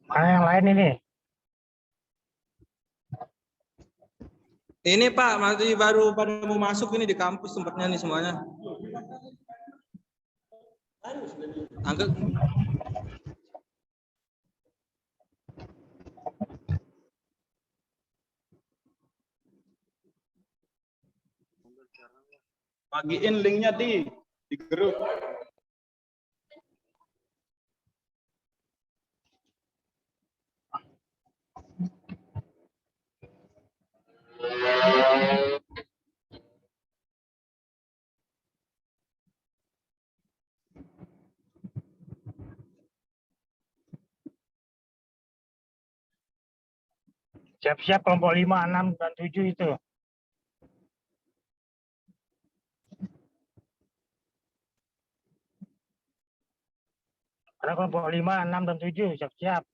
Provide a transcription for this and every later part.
Mana yang lain ini? Ini Pak, masih baru pada mau masuk ini di kampus tempatnya nih semuanya. Angkat. Bagiin linknya di grup. Siap-siap kelompok 5, 6, dan 7 itu. Ada kelompok 5, 6, dan 7. Siap-siap.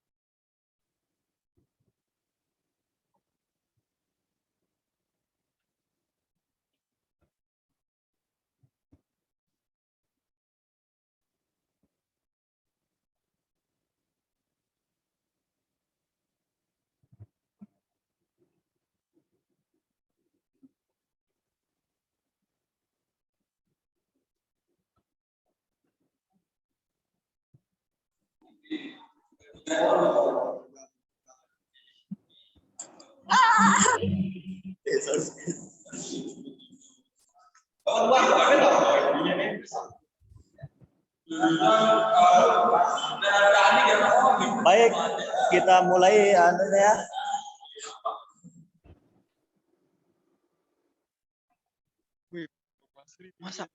Baik, kita mulai ya. Masa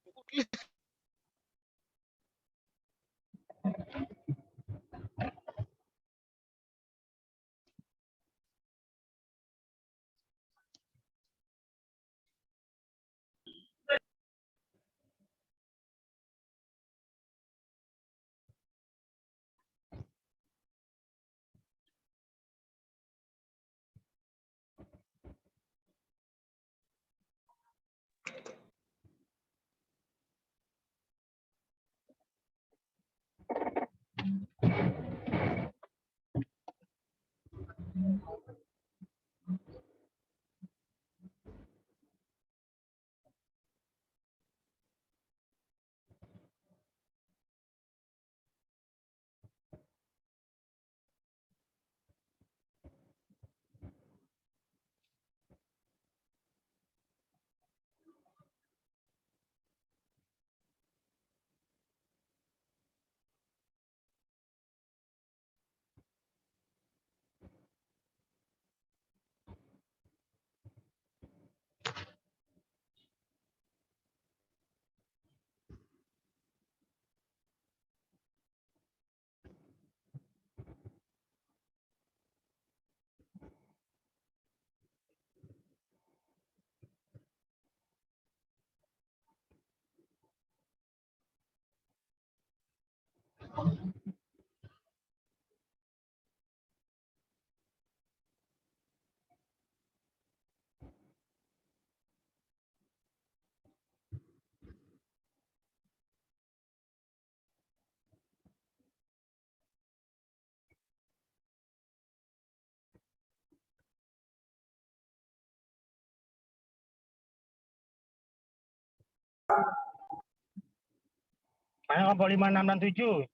Mana kelompok 5, 6, dan 7?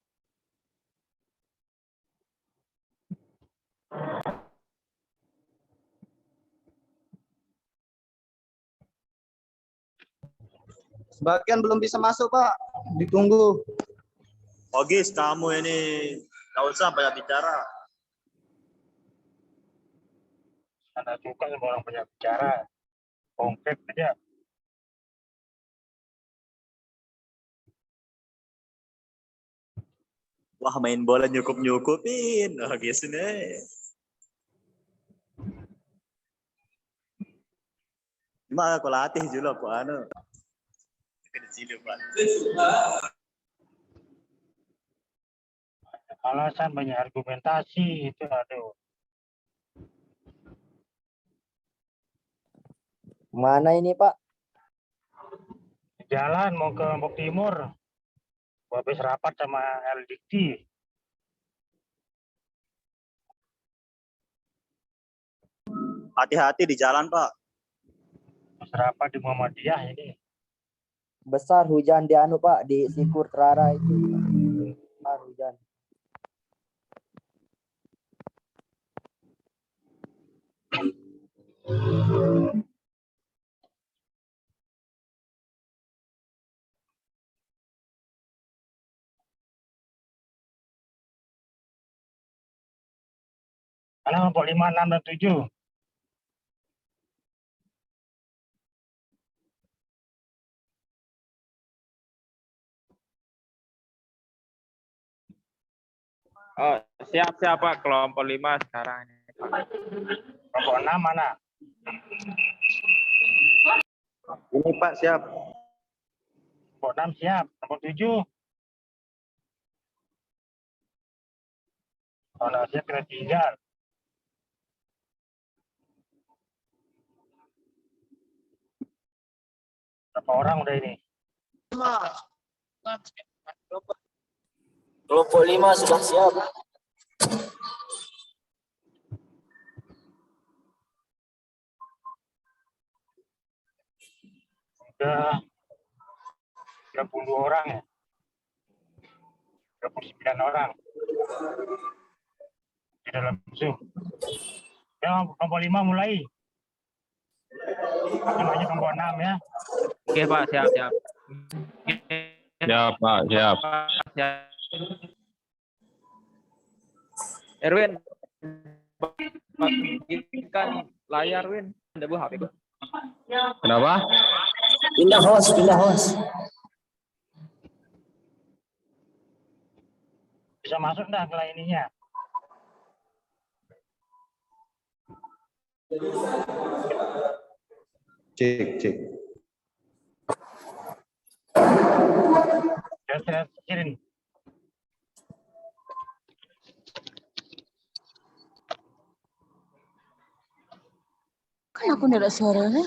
Sebagian belum bisa masuk, Pak. Ditunggu. Ogis, kamu ini nggak usah banyak bicara. Anda suka sama orang banyak bicara. Konkret aja. Wah, main bola nyukup-nyukupin. Ogis ini. Cuma aku latih dulu aku anu. Di sini, Pak. Alasan banyak argumentasi itu, aduh. Mana ini, Pak? Jalan mau ke Lombok Timur. Gua habis rapat sama LDT. Hati-hati di jalan, Pak. Habis rapat di Muhammadiyah ini. Besar hujan di anu, Pak, di Sikur Terara itu. Besar hujan. Mana kelompok 5, 6, dan 7? Oh, siap Pak, kelompok 5 sekarang ini. Kelompok 6 mana? Ini, Pak, siap. Kelompok 6 siap. Kelompok 7? Kalau siap kena tinggal. Berapa orang udah ini? Kelompok 5 sudah siap. Udah 30 orang ya? 39 orang. Di dalam Zoom. Ya, kelompok 5 mulai. Namanya kelompok 6 ya. Oke Pak, siap. Siap, Pak, siap. Siap. Erwin, bagikan layar Win. Ada buah HP gua. Kenapa? Pindah host. Bisa masuk dah ke ininya. Cek. Saya kirim. Kan aku nggak ada suaranya.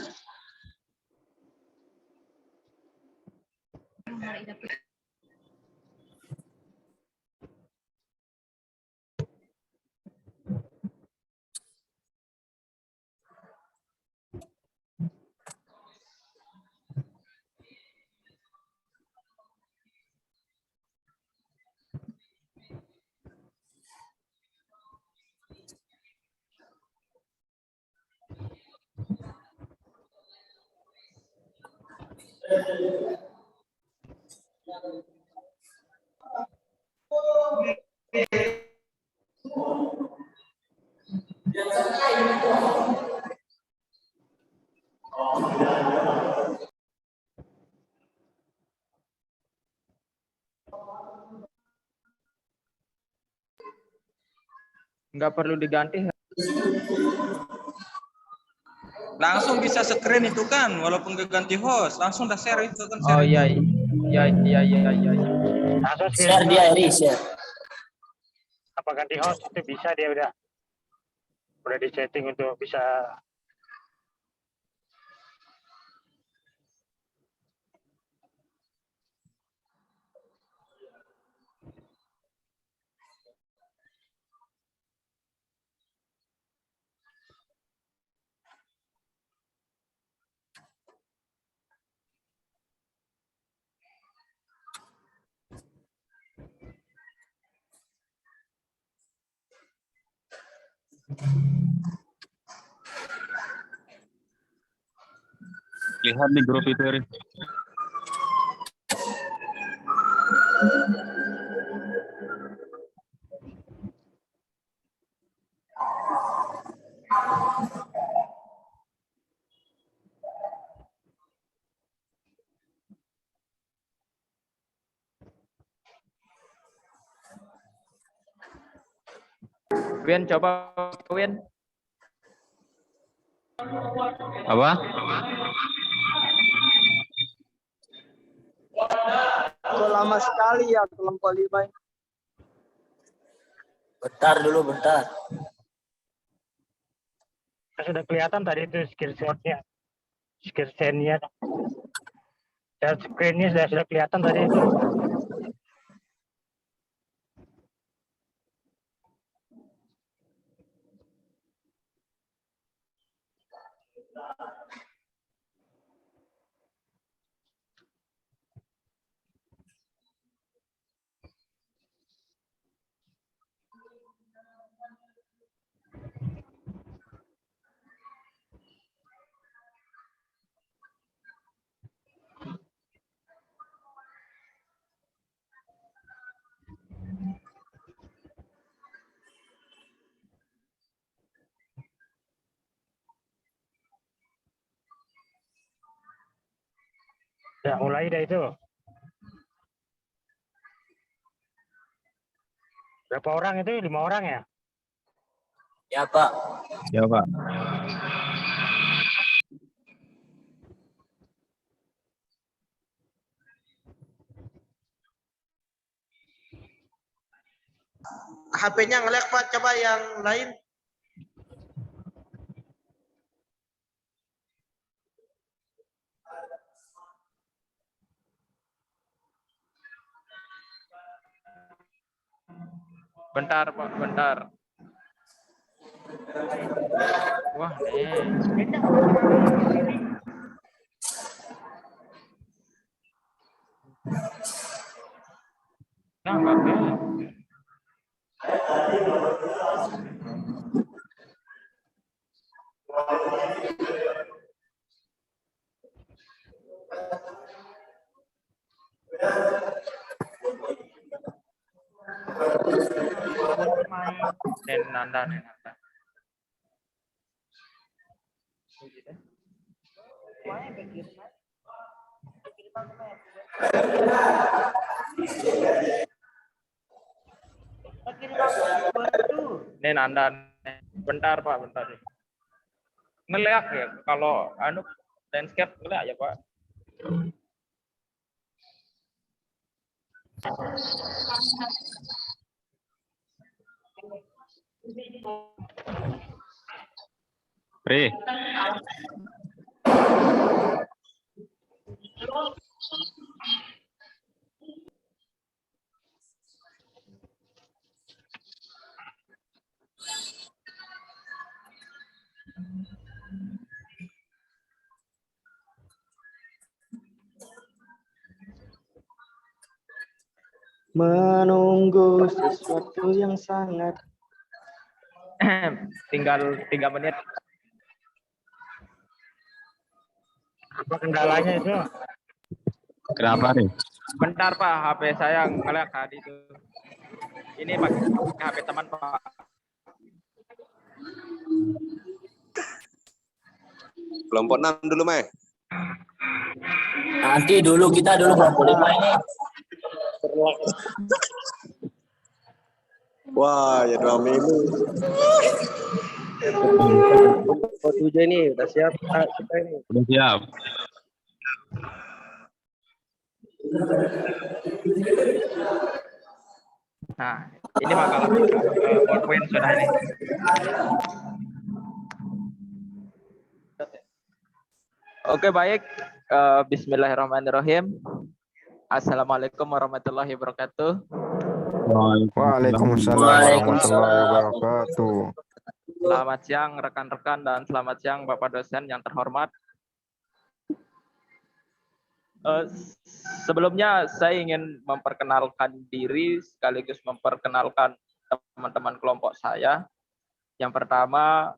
Nggak perlu diganti. Langsung bisa screen itu kan, walaupun gak ganti host, langsung udah share itu kan. Oh share iya. itu. Iya. Langsung Share dia Eri, share. apa ganti host itu bisa dia udah di setting untuk bisa. Lihat di grup itu, Ri. Win, coba Win. Apa? Lama sekali ya kelompok 5 ini. Bentar dulu, bentar. Sudah kelihatan tadi itu screenshotnya, screennya, dan screennya sudah kelihatan tadi itu. Ya, mulai dah itu. Berapa orang itu? 5 orang ya? Ya Pak. Ya, Pak. HP-nya nge-lag Pak, coba yang lain. Bentar Pak, bentar. Wah, nih. Nah, nggak ada. Nanda. Nih Nanda. Bentar Pak, bentar. Ngeliat ya kalau anu landscape ngeliat ya Pak. Ri. Menunggu sesuatu yang sangat. Tinggal 3 menit. Apa kendalanya itu? Kenapa nih? Bentar Pak, HP saya ngeliat tadi itu. Ini pakai HP teman Pak. Kelompok 6 dulu, Mai. Nanti dulu kita dulu kelompok 5 ini. Wah, ya drama ini. Kelompok 7 ini udah siap kita ini. Udah siap. Nah, ini makalah PowerPoint sudah ini. Oke, baik. Bismillahirrahmanirrahim. Assalamualaikum warahmatullahi wabarakatuh. Waalaikumsalam. Waalaikumsalam. wabarakatuh. Selamat siang rekan-rekan dan selamat siang Bapak dosen yang terhormat. Sebelumnya saya ingin memperkenalkan diri sekaligus memperkenalkan teman-teman kelompok saya. Yang pertama,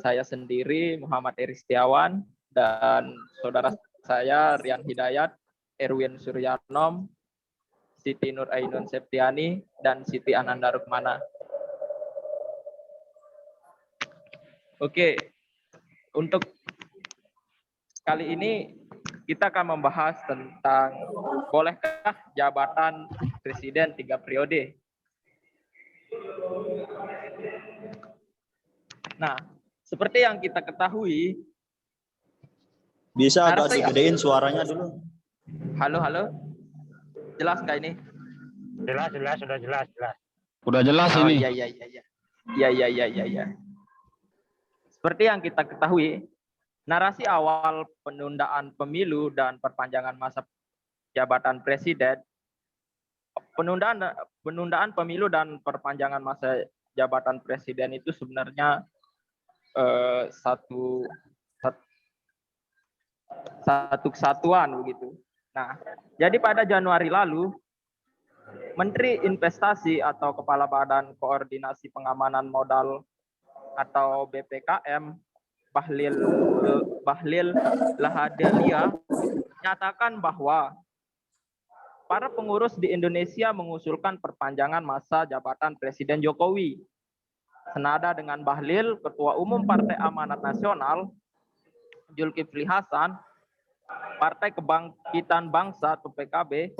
saya sendiri Muhammad Eri Setiawan dan saudara saya Rian Hidayat, Erwin Suryanom, Siti Nur Ainun Septiani, dan Siti Ananda Rukmana. Oke, untuk kali ini kita akan membahas tentang bolehkah jabatan presiden 3 periode. Nah, seperti yang kita ketahui, Bisa agak Harusnya- digedein suaranya dulu. halo, jelas nggak ini? Jelas, sudah jelas. Udah jelas Oh, ini. iya. Seperti yang kita ketahui, narasi awal penundaan pemilu dan perpanjangan masa jabatan presiden, penundaan pemilu dan perpanjangan masa jabatan presiden itu sebenarnya satu kesatuan begitu. Nah, jadi pada Januari lalu, Menteri Investasi atau Kepala Badan Koordinasi Pengamanan Modal atau BPKM Bahlil Lahadalia menyatakan bahwa para pengurus di Indonesia mengusulkan perpanjangan masa jabatan Presiden Jokowi. Senada dengan Bahlil, Ketua Umum Partai Amanat Nasional Zulkifli Hasan, Partai Kebangkitan Bangsa atau PKB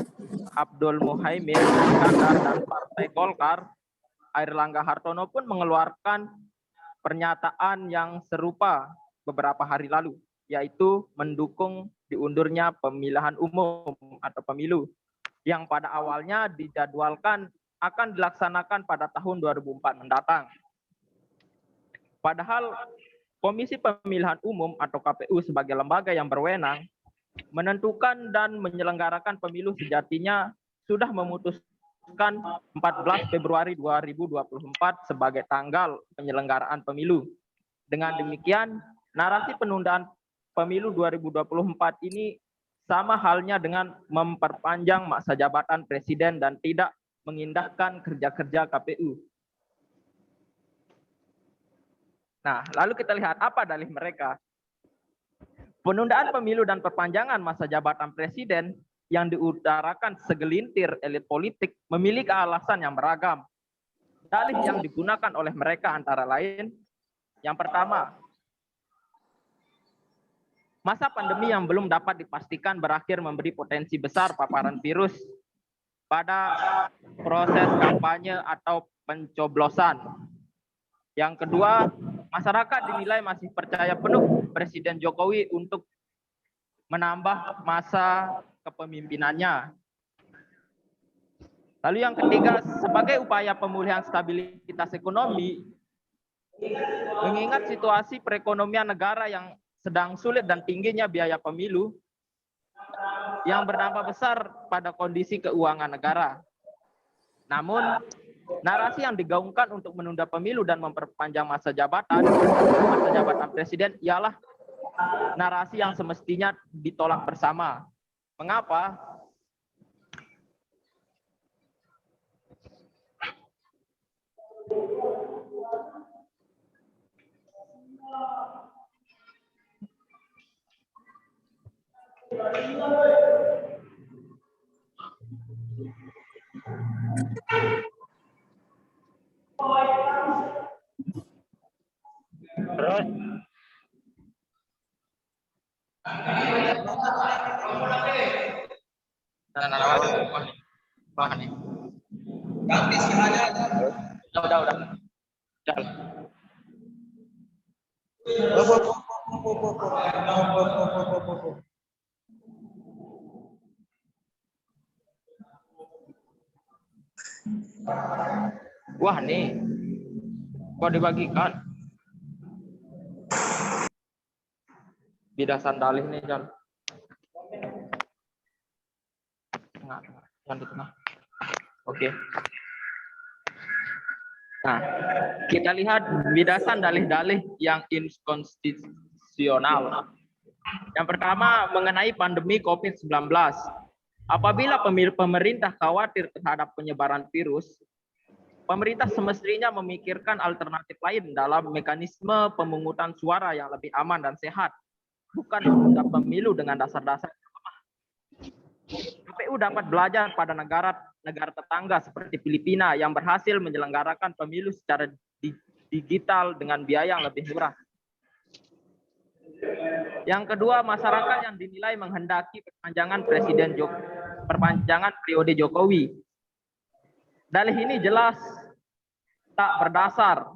Abdul Muhaimin Iskandar, dan Partai Golkar Airlangga Hartono pun mengeluarkan pernyataan yang serupa beberapa hari lalu, yaitu mendukung diundurnya pemilihan umum atau pemilu yang pada awalnya dijadwalkan akan dilaksanakan pada tahun 2004 mendatang. Padahal Komisi Pemilihan Umum atau KPU sebagai lembaga yang berwenang menentukan dan menyelenggarakan pemilu sejatinya sudah memutuskan 14 Februari 2024 sebagai tanggal penyelenggaraan pemilu. Dengan demikian, narasi penundaan pemilu 2024 ini sama halnya dengan memperpanjang masa jabatan presiden dan tidak mengindahkan kerja-kerja KPU. Nah, lalu kita lihat apa dalih mereka. Penundaan pemilu dan perpanjangan masa jabatan presiden yang diutarakan segelintir elit politik memiliki alasan yang beragam. Dalih yang digunakan oleh mereka antara lain, yang pertama, masa pandemi yang belum dapat dipastikan berakhir memberi potensi besar paparan virus pada proses kampanye atau pencoblosan. Yang kedua, masyarakat dinilai masih percaya penuh Presiden Jokowi untuk menambah masa kepemimpinannya. Lalu yang ketiga, sebagai upaya pemulihan stabilitas ekonomi, mengingat situasi perekonomian negara yang sedang sulit dan tingginya biaya pemilu yang berdampak besar pada kondisi keuangan negara. Namun, narasi yang digaungkan untuk menunda pemilu dan memperpanjang masa jabatan presiden ialah narasi yang semestinya ditolak bersama. Mengapa? Terus Udah. Wah nih, kok dibagikan? Bidasan dalih nih, Jan. Tengah, Jan di tengah. Oke. Nah, kita lihat bidasan dalih-dalih yang inkonstitusional. Yang pertama mengenai pandemi COVID-19. Apabila pemerintah khawatir terhadap penyebaran virus, pemerintah semestinya memikirkan alternatif lain dalam mekanisme pemungutan suara yang lebih aman dan sehat, bukan menunda pemilu dengan dasar-dasar yang lemah. KPU dapat belajar pada negara tetangga seperti Filipina yang berhasil menyelenggarakan pemilu secara digital dengan biaya yang lebih murah. Yang kedua, masyarakat yang dinilai menghendaki perpanjangan periode Jokowi. Dalih ini jelas tak berdasar,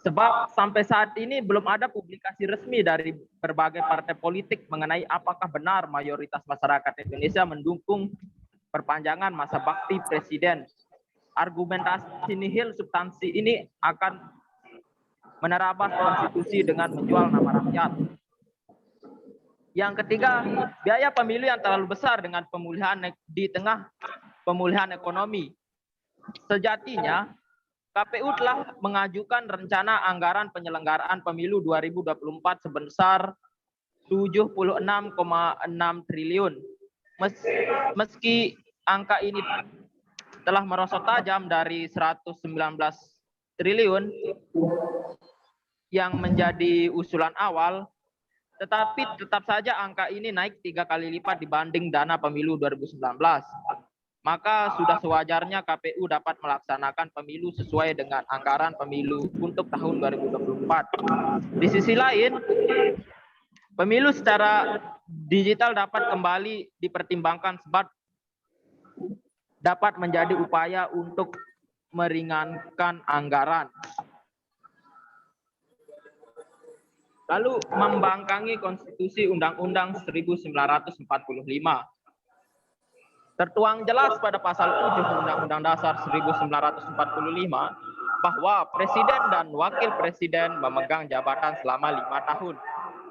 sebab sampai saat ini belum ada publikasi resmi dari berbagai partai politik mengenai apakah benar mayoritas masyarakat Indonesia mendukung perpanjangan masa bakti presiden. Argumentasi nihil substansi ini akan menerabas konstitusi dengan menjual nama rakyat. Yang ketiga, biaya pemilu yang terlalu besar dengan pemulihan di tengah pemulihan ekonomi. Sejatinya, KPU telah mengajukan rencana anggaran penyelenggaraan pemilu 2024 sebesar 76,6 triliun. Meski angka ini telah merosot tajam dari 119 triliun yang menjadi usulan awal, tetapi tetap saja angka ini naik 3 kali lipat dibanding dana pemilu 2019. Maka sudah sewajarnya KPU dapat melaksanakan pemilu sesuai dengan anggaran pemilu untuk tahun 2024. Di sisi lain, pemilu secara digital dapat kembali dipertimbangkan sebab dapat menjadi upaya untuk meringankan anggaran. Lalu membangkangi konstitusi Undang-Undang 1945. Tertuang jelas pada pasal 7 Undang-Undang Dasar 1945 bahwa Presiden dan Wakil Presiden memegang jabatan selama 5 tahun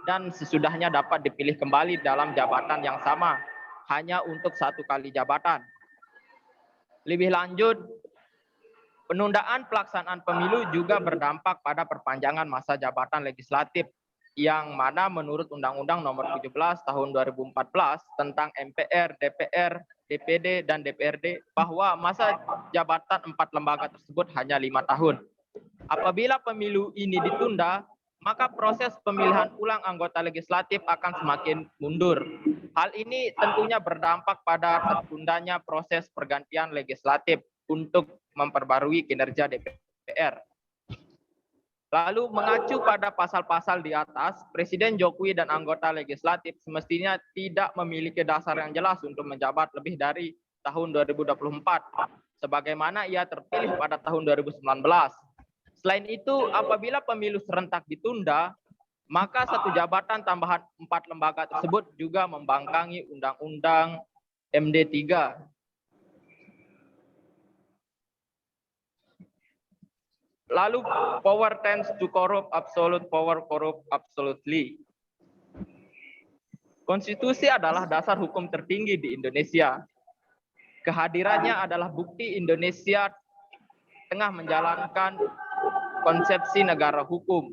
dan sesudahnya dapat dipilih kembali dalam jabatan yang sama hanya untuk 1 kali jabatan. Lebih lanjut, penundaan pelaksanaan pemilu juga berdampak pada perpanjangan masa jabatan legislatif yang mana menurut Undang-Undang Nomor 17 Tahun 2014 tentang MPR, DPR, DPD, dan DPRD bahwa masa jabatan 4 lembaga tersebut hanya 5 tahun. Apabila pemilu ini ditunda, maka proses pemilihan ulang anggota legislatif akan semakin mundur. Hal ini tentunya berdampak pada tertundanya proses pergantian legislatif untuk memperbarui kinerja DPR. Lalu mengacu pada pasal-pasal di atas, Presiden Jokowi dan anggota legislatif semestinya tidak memiliki dasar yang jelas untuk menjabat lebih dari tahun 2024, sebagaimana ia terpilih pada tahun 2019. Selain itu, apabila pemilu serentak ditunda, maka 1 jabatan tambahan 4 lembaga tersebut juga membangkangi Undang-Undang MD 3. Lalu power tends to corrupt absolute power corrupt absolutely. Konstitusi adalah dasar hukum tertinggi di Indonesia. Kehadirannya adalah bukti Indonesia tengah menjalankan konsepsi negara hukum.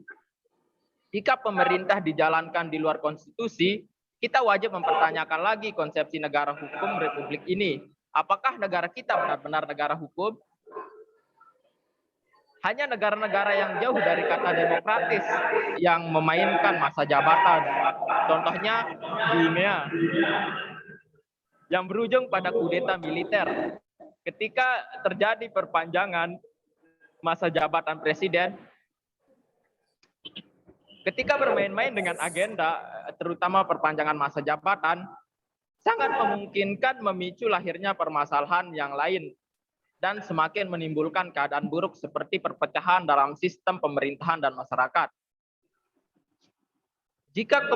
Jika pemerintah dijalankan di luar konstitusi, kita wajib mempertanyakan lagi konsepsi negara hukum Republik ini. Apakah negara kita benar-benar negara hukum? Hanya negara-negara yang jauh dari kata demokratis yang memainkan masa jabatan. Contohnya Guinea yang berujung pada kudeta militer. Ketika terjadi perpanjangan masa jabatan presiden, ketika bermain-main dengan agenda, terutama perpanjangan masa jabatan, sangat memungkinkan memicu lahirnya permasalahan yang lain dan semakin menimbulkan keadaan buruk seperti perpecahan dalam sistem pemerintahan dan masyarakat. Jika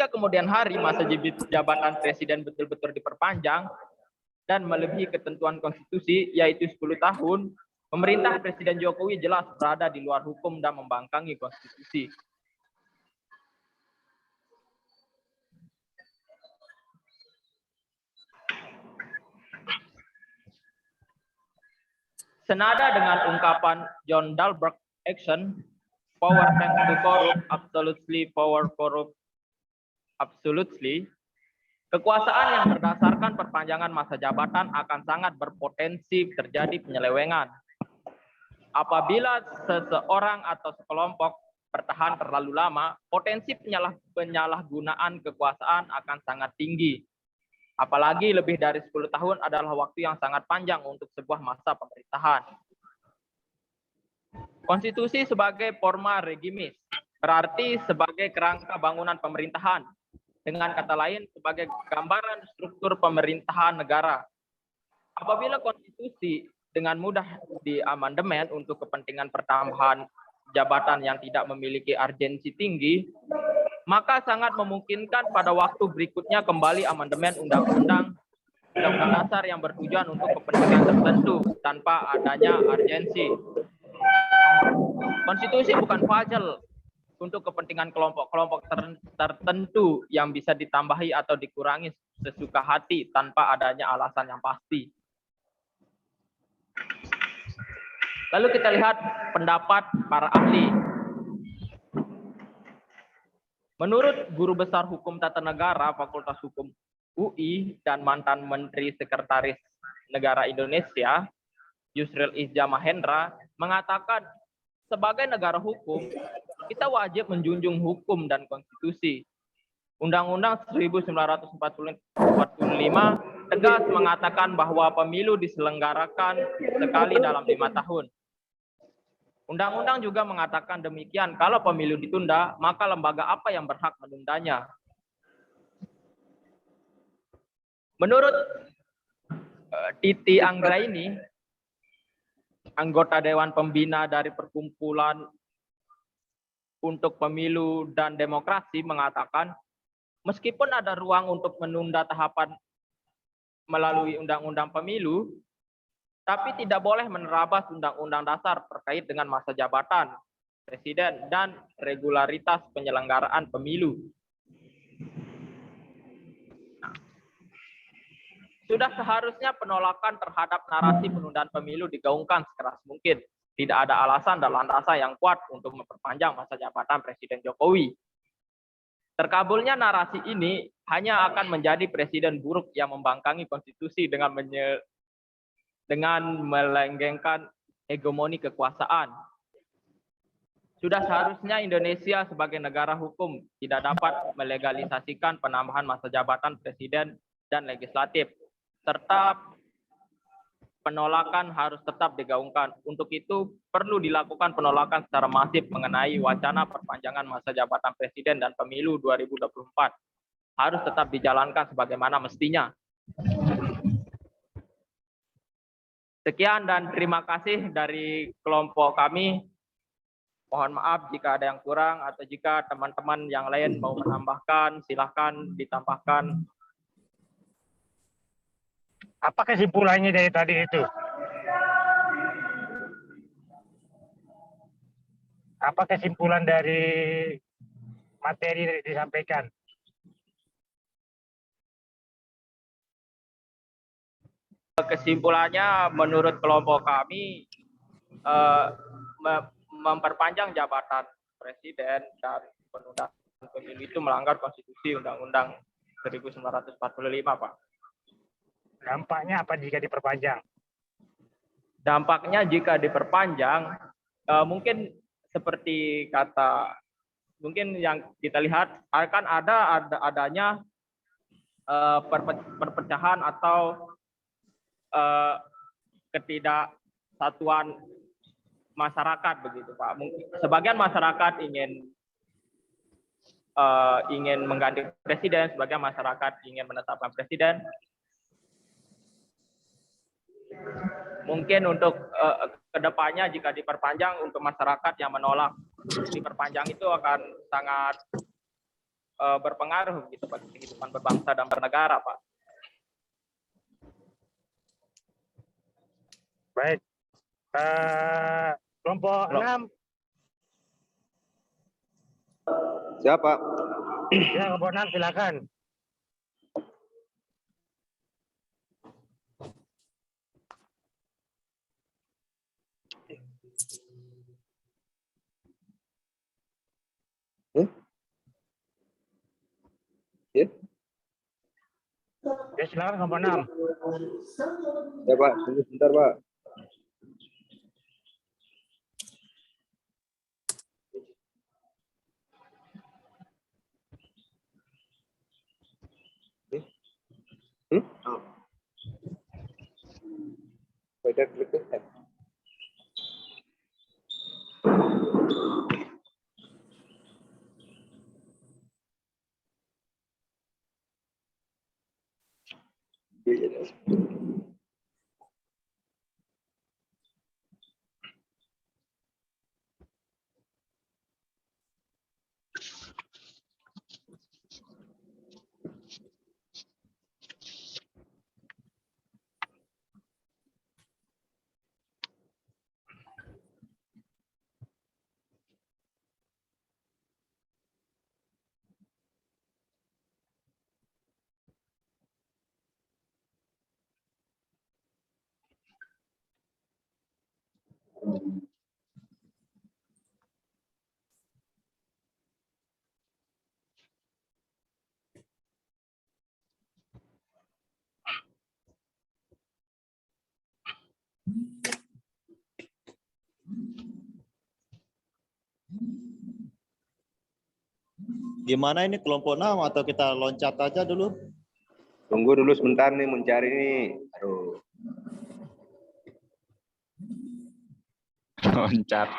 kemudian hari masa jabatan presiden betul-betul diperpanjang, dan melebihi ketentuan konstitusi yaitu 10 tahun, pemerintah Presiden Jokowi jelas berada di luar hukum dan membangkangi konstitusi. Senada dengan ungkapan John Dalberg action, power tends to corrupt, absolutely power corrupt, absolutely, kekuasaan yang berdasarkan perpanjangan masa jabatan akan sangat berpotensi terjadi penyelewengan. Apabila seseorang atau sekelompok bertahan terlalu lama, potensi penyalahgunaan kekuasaan akan sangat tinggi. Apalagi lebih dari 10 tahun adalah waktu yang sangat panjang untuk sebuah masa pemerintahan. Konstitusi sebagai forma regimis, berarti sebagai kerangka bangunan pemerintahan. Dengan kata lain, sebagai gambaran struktur pemerintahan negara. Apabila konstitusi dengan mudah diamandemen untuk kepentingan pertambahan jabatan yang tidak memiliki urgensi tinggi, maka sangat memungkinkan pada waktu berikutnya kembali amandemen undang-undang dasar yang bertujuan untuk kepentingan tertentu tanpa adanya urgensi. Konstitusi bukan puzzle untuk kepentingan kelompok-kelompok tertentu yang bisa ditambahi atau dikurangi sesuka hati tanpa adanya alasan yang pasti. Lalu kita lihat pendapat para ahli. Menurut Guru Besar Hukum Tata Negara Fakultas Hukum UI dan mantan Menteri Sekretaris Negara Indonesia, Yusril Izzah Mahendra, mengatakan sebagai negara hukum, kita wajib menjunjung hukum dan konstitusi. Undang-Undang 1945 tegas mengatakan bahwa pemilu diselenggarakan sekali dalam 5 tahun. Undang-undang juga mengatakan demikian, kalau pemilu ditunda, maka lembaga apa yang berhak menundanya? Menurut Titi Anggraini, anggota Dewan Pembina dari Perkumpulan untuk Pemilu dan Demokrasi, mengatakan, meskipun ada ruang untuk menunda tahapan melalui Undang-Undang Pemilu, tapi tidak boleh menerabas Undang-Undang Dasar terkait dengan masa jabatan Presiden dan regularitas penyelenggaraan pemilu. Sudah seharusnya penolakan terhadap narasi penundaan pemilu digaungkan sekeras mungkin. Tidak ada alasan dan landasan yang kuat untuk memperpanjang masa jabatan Presiden Jokowi. Terkabulnya narasi ini hanya akan menjadi presiden buruk yang membangkangi konstitusi dengan melenggengkan hegemoni kekuasaan. Sudah seharusnya Indonesia sebagai negara hukum tidak dapat melegalisasikan penambahan masa jabatan presiden dan legislatif, serta penolakan harus tetap digaungkan. Untuk itu perlu dilakukan penolakan secara masif mengenai wacana perpanjangan masa jabatan presiden dan pemilu 2024. Harus tetap dijalankan sebagaimana mestinya. Sekian dan terima kasih dari kelompok kami. Mohon maaf jika ada yang kurang atau jika teman-teman yang lain mau menambahkan, silahkan ditambahkan. Apa kesimpulannya dari tadi itu? Apa kesimpulan dari materi yang disampaikan? Kesimpulannya menurut kelompok kami memperpanjang jabatan presiden dan penundaan pemilu itu melanggar konstitusi Undang-Undang 1945, Pak. Dampaknya apa jika diperpanjang? Dampaknya jika diperpanjang, mungkin seperti mungkin yang kita lihat akan adanya perpecahan atau ketidaksatuan masyarakat begitu, Pak. Sebagian masyarakat ingin mengganti presiden, sebagian masyarakat ingin menetapkan presiden. Mungkin untuk kedepannya jika diperpanjang untuk masyarakat yang menolak diperpanjang itu akan sangat berpengaruh gitu bagi kehidupan berbangsa dan bernegara, Pak. Baik. Kelompok 6. Siapa? Ya, kelompok 6 silakan. Ya, Ya, silakan kelompok 6. ya Pak, tunggu sebentar Pak. Baca klik tab. Gimana ini kelompok 6 atau kita loncat aja dulu? Tunggu dulu sebentar nih mencari nih. Aduh. Loncat.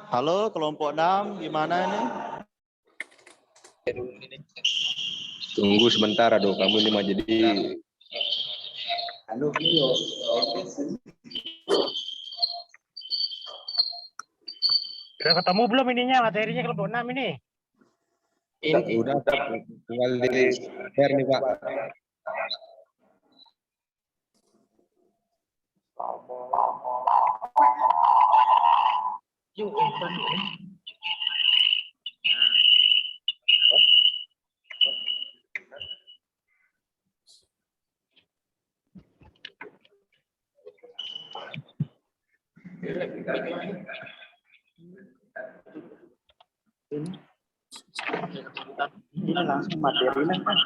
Halo kelompok 6, gimana ini? Tunggu sebentar, aduh kamu ini mah jadi Sudah ketemu belum ininya materinya kelompok 6 ini? udah tinggal di share nih Pak. Ini langsung materinya kan.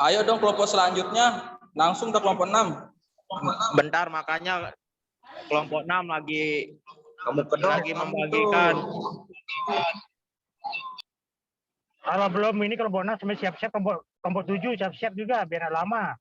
Ayo dong kelompok selanjutnya, langsung ke kelompok 6. Bentar, makanya kelompok 6 lagi membagikan. Kalau belum ini kelompok 6 sampai siap-siap, kelompok 7 siap-siap juga biar nggak lama.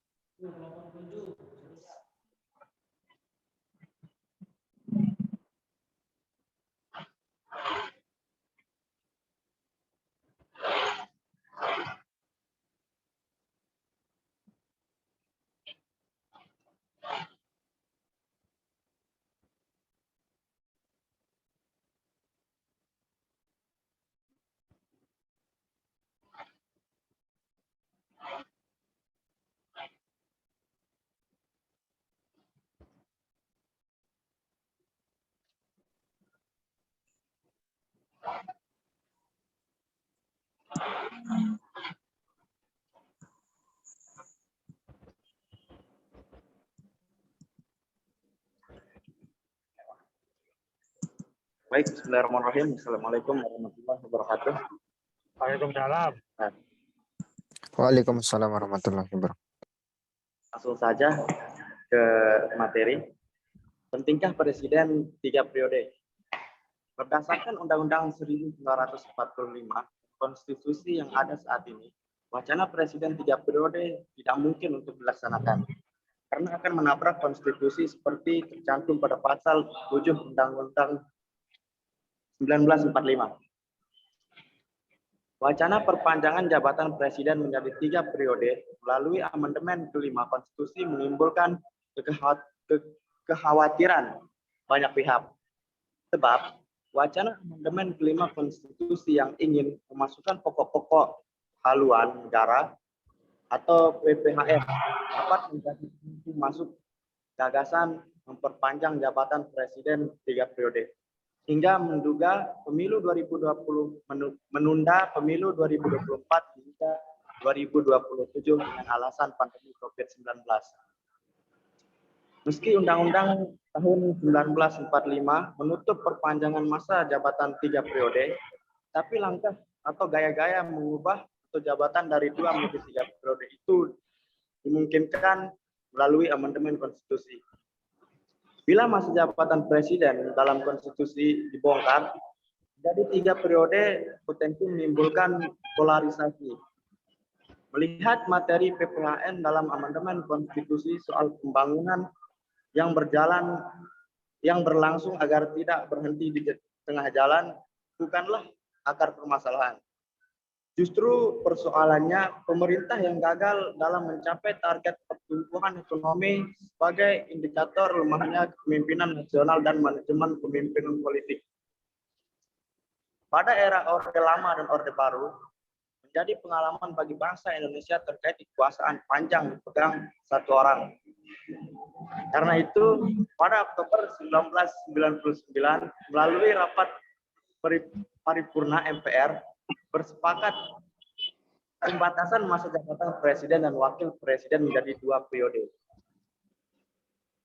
Baik, bismillahirrahmanirrahim. Assalamualaikum warahmatullahi wabarakatuh. Waalaikumsalam. Waalaikumsalam warahmatullahi wabarakatuh. Langsung saja ke materi. Pentingkah presiden 3 periode? Berdasarkan Undang-Undang 1945, konstitusi yang ada saat ini, wacana presiden 3 periode tidak mungkin untuk dilaksanakan karena akan menabrak konstitusi seperti tercantum pada pasal 7 Undang-Undang 1945. Wacana perpanjangan jabatan presiden menjadi 3 periode melalui amandemen kelima konstitusi menimbulkan kekhawatiran banyak pihak. Sebab wacana amandemen kelima konstitusi yang ingin memasukkan pokok-pokok haluan negara atau PPHN dapat menjadi pintu masuk gagasan memperpanjang jabatan presiden 3 periode hingga menduga pemilu 2020 menunda pemilu 2024 hingga 2027 dengan alasan pandemi COVID-19. Meski Undang-Undang tahun 1945 menutup perpanjangan masa jabatan 3 periode, tapi langkah atau gaya-gaya mengubah atau jabatan dari 2 menjadi 3 periode itu dimungkinkan melalui amandemen konstitusi. Bila masa jabatan presiden dalam konstitusi dibongkar, jadi 3 periode potensi menimbulkan polarisasi. Melihat materi PPHN dalam amandemen konstitusi soal pembangunan yang berlangsung agar tidak berhenti di tengah jalan bukanlah akar permasalahan. Justru persoalannya pemerintah yang gagal dalam mencapai target pertumbuhan ekonomi sebagai indikator lemahnya kepemimpinan nasional dan manajemen pemimpinan politik. Pada era Orde Lama dan Orde Baru, menjadi pengalaman bagi bangsa Indonesia terkait kekuasaan panjang dipegang satu orang. Karena itu, pada Oktober 1999, melalui rapat paripurna MPR, bersepakat pembatasan masa jabatan presiden dan wakil presiden menjadi 2 periode.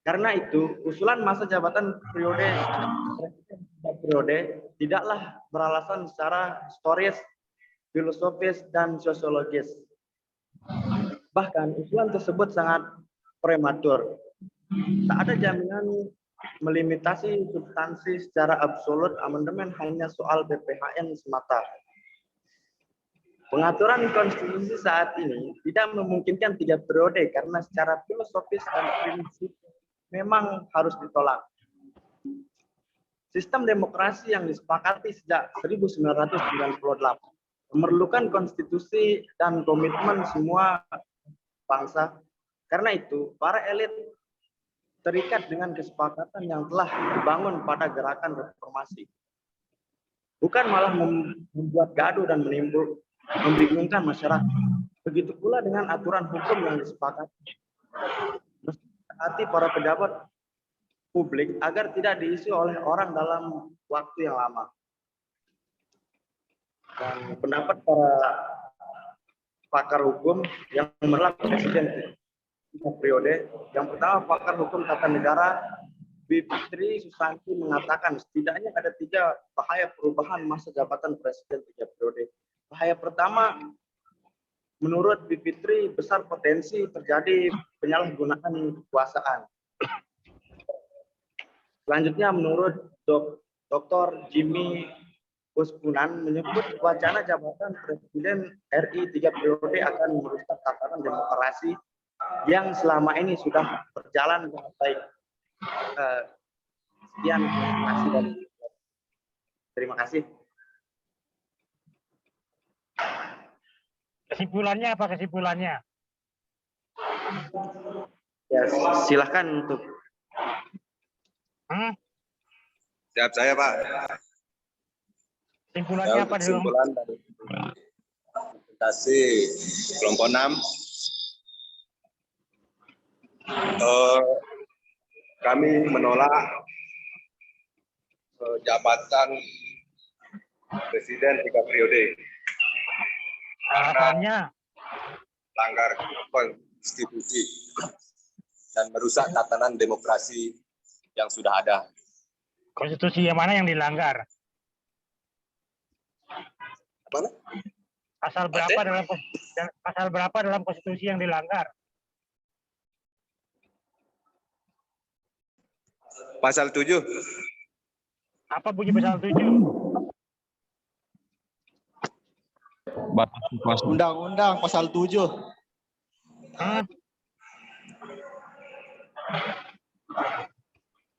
Karena itu, usulan masa jabatan periode tidaklah beralasan secara historis, filosofis, dan sosiologis. Bahkan, usulan tersebut sangat prematur. Tak ada jaminan melimitasi substansi secara absolut amandemen hanya soal BPHN semata. Pengaturan konstitusi saat ini tidak memungkinkan 3 periode karena secara filosofis dan prinsip memang harus ditolak. Sistem demokrasi yang disepakati sejak 1998 memerlukan konstitusi dan komitmen semua bangsa. Karena itu, para elit terikat dengan kesepakatan yang telah dibangun pada gerakan reformasi. Bukan malah membuat gaduh dan membingungkan masyarakat. Begitu pula dengan aturan hukum yang disepakati. Hati para pejabat publik agar tidak diisi oleh orang dalam waktu yang lama. Dan pendapat para pakar hukum yang menolak presiden 3 periode. Yang pertama, pakar hukum tata negara Bivitri Susanti mengatakan setidaknya ada 3 bahaya perubahan masa jabatan presiden 3 periode. Bahaya pertama, menurut Bivitri besar potensi terjadi penyalahgunaan kekuasaan. Selanjutnya, menurut Dr. Jimmy Uskunan menyebut wacana jabatan presiden RI 3 periode akan merusak tatanan demokrasi yang selama ini sudah berjalan dengan baik. Sekian, terima kasih. Kesimpulannya apa kesimpulannya? Ya, silakan untuk. Siap saya, Pak. Kesimpulannya apa dulu? Kesimpulan dari presentasi kelompok 6. Kami menolak jabatan presiden 3 periode. Alasannya? Langgar konstitusi dan merusak tatanan demokrasi yang sudah ada. Konstitusi yang mana yang dilanggar? Mana? Pasal berapa dalam konstitusi yang dilanggar? Pasal 7. Apa bunyi pasal 7? Batas kekuasaan. Undang-undang pasal 7.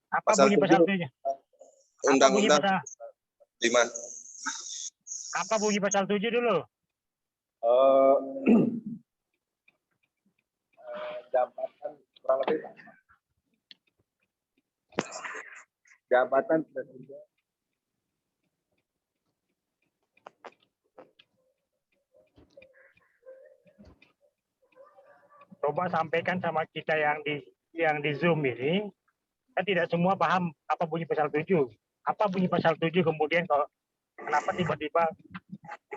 Apa Pasal bunyi 7. pasal 7? Undang-undang 5. Apa bunyi pasal 7 dulu? Jabatan kurang lebih jabatan presiden. Coba sampaikan sama kita yang di Zoom ini, kan tidak semua paham apa bunyi pasal 7. Apa bunyi pasal 7 kemudian kenapa tiba-tiba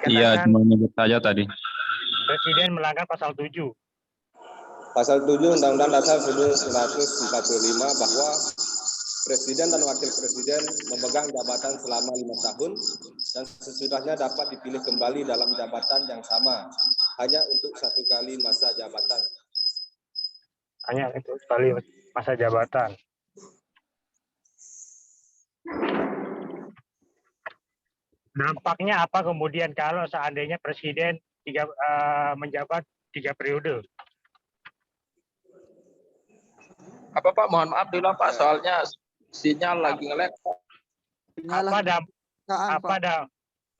Iya, dikatakan cuma nyebut saja tadi. presiden melanggar pasal 7? Pasal 7 Undang-Undang Dasar 1945 bahwa presiden dan wakil presiden memegang jabatan selama 5 tahun dan sesudahnya dapat dipilih kembali dalam jabatan yang sama hanya untuk 1 kali masa jabatan. Hanya itu sekali masa jabatan. Dampaknya apa kemudian kalau seandainya presiden menjabat 3 periode? Apa Pak? Mohon maaf dulu Pak, soalnya sinyal lagi nge-lag.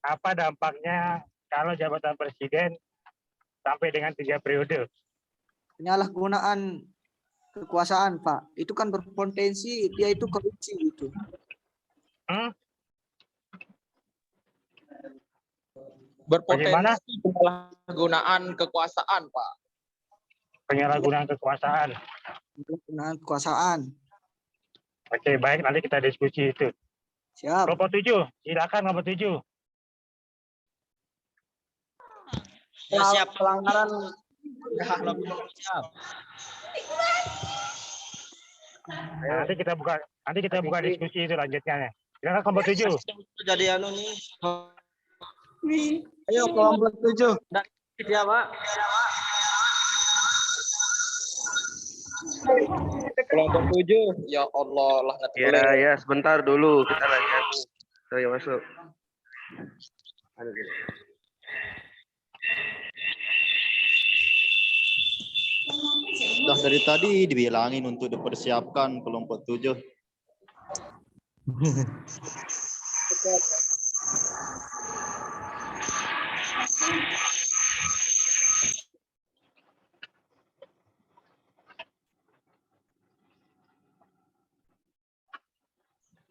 Apa dampaknya kalau jabatan presiden sampai dengan 3 periode? Penyalahgunaan kekuasaan, Pak. Itu kan berpotensi dia itu korupsi gitu. Bagaimana? Berpotensi penyalahgunaan kekuasaan, Pak. Penyalahgunaan kekuasaan. Penyalahgunaan kekuasaan. Oke, baik, nanti kita diskusi itu. Siap. Kelompok 7, silakan kelompok 7. Ya, siap. Pelanggaran Siap. Nanti kita buka diskusi itu lanjutnya. Silakan kelompok 7. Jadi nih. Ayo kelompok 7. Ya, Pak. Kelompok 7. Ya Allah, lah Ya, sebentar dulu kita lagi. Saya masuk. Sudah dari tadi dibilangin untuk dipersiapkan kelompok 7.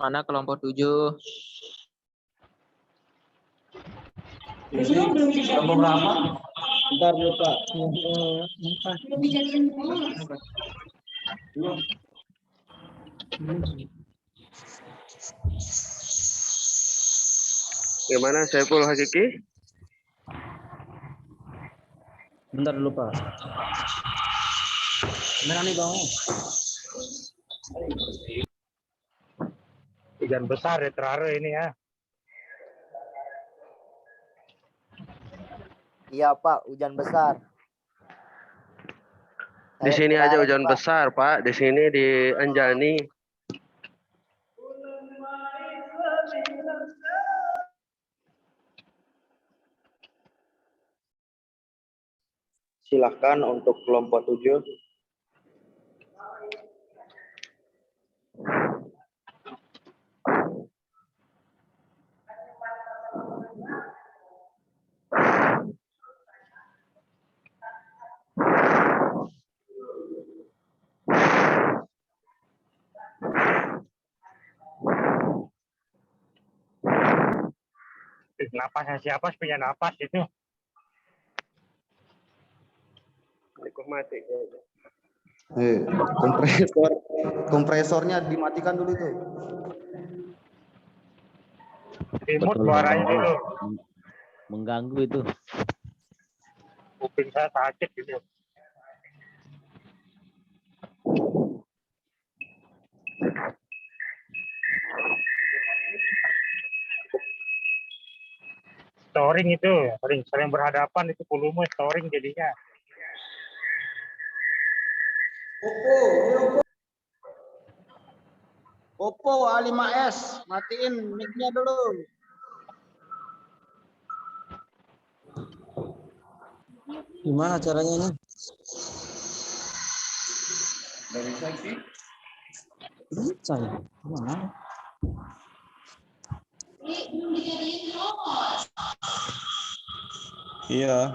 Mana kelompok 7? Kelompok berapa? Bentar lupa. Gimana Saiful Hakiki? Bentar dulu, Pak. Mana nih, Bang? Hujan besar ya terare ini ya. Iya Pak, hujan besar. Di sini aja hujan besar, Pak. Di sini di Anjani. Silahkan untuk kelompok 7. Napasnya siapa punya napas itu? Kompresornya dimatikan dulu itu. Remote suaranya dulu. Mengganggu itu. Kuping saya sakit gitu. storing itu, sering berhadapan itu volume storing jadinya. Oppo A5s, matiin mic-nya dulu. Gimana caranya ini? Dari sih. Bisa ya? Gimana? Iya.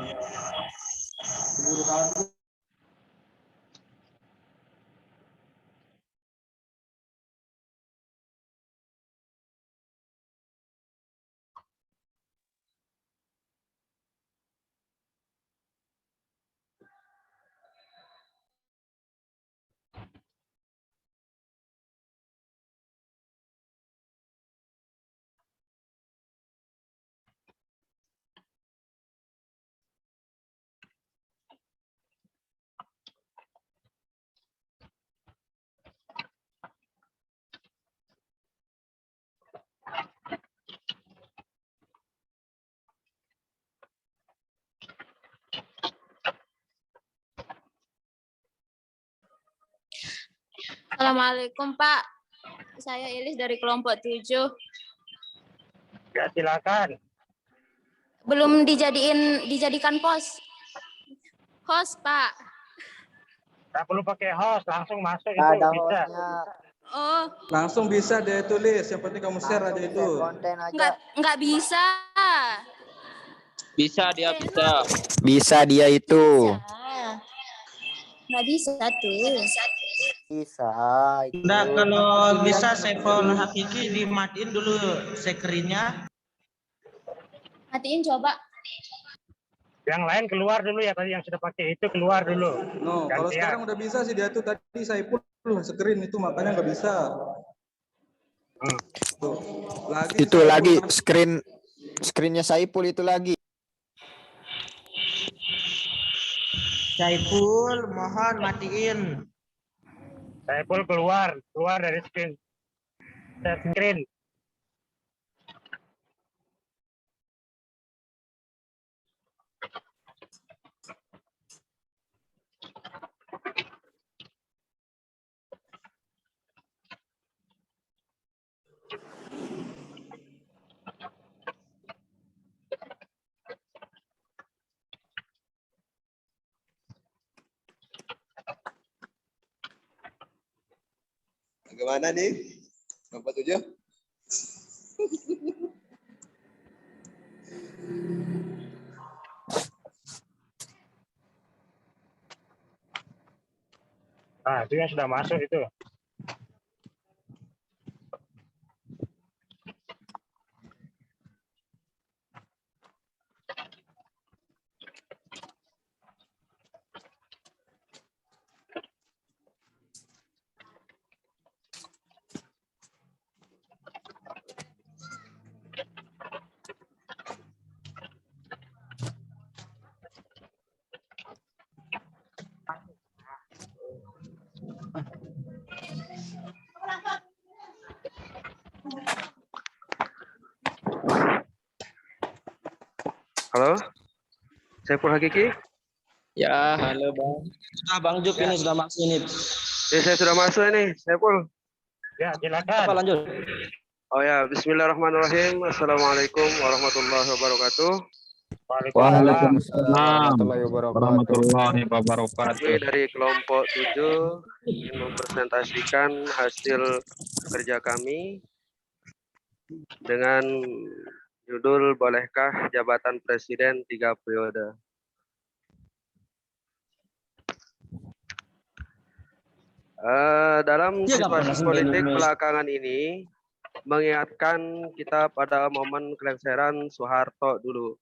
Assalamualaikum Pak. Saya Ilis dari kelompok 7. Ya silakan. Belum dijadikan host Pak. Tak perlu pakai host, langsung masuk itu Ada bisa. hostnya. Oh, Langsung bisa dia tulis, yang penting kamu share aja itu. Konten aja. nggak bisa. Bisa dia bisa. Bisa dia itu. Nggak bisa tuh. Bisa. Itu. Nah, kalau bisa Saiful Hakiki dimatiin dulu screen-nya. Matiin coba. Yang lain keluar dulu ya, tadi yang sudah pakai itu keluar dulu. No, kalau Gantian. sekarang udah bisa sih dia tuh tadi Saiful screen itu makanya nggak bisa. Tuh, Itu lagi screennya Saiful itu lagi. Saiful, mohon matiin. Saiful keluar dari screen. Share screen. Bagaimana nih? Kelompok 7? Nah, itu yang sudah masuk itu. Halo, Saiful Hakiki. Ya, halo Bang. Bang Juk ini sudah masuk ini. Ya, saya sudah masuk ini, Saiful. Ya, silakan. Apa lanjut? Oh ya, Bismillahirrahmanirrahim. Assalamualaikum warahmatullahi wabarakatuh. Waalaikumsalam warahmatullahi wabarakatuh. Kami dari kelompok 7 ingin mempresentasikan hasil kerja kami dengan judul Bolehkah Jabatan Presiden 3 Periode. Dalam situasi politik belakangan ini mengingatkan kita pada momen kelengseran Soeharto dulu.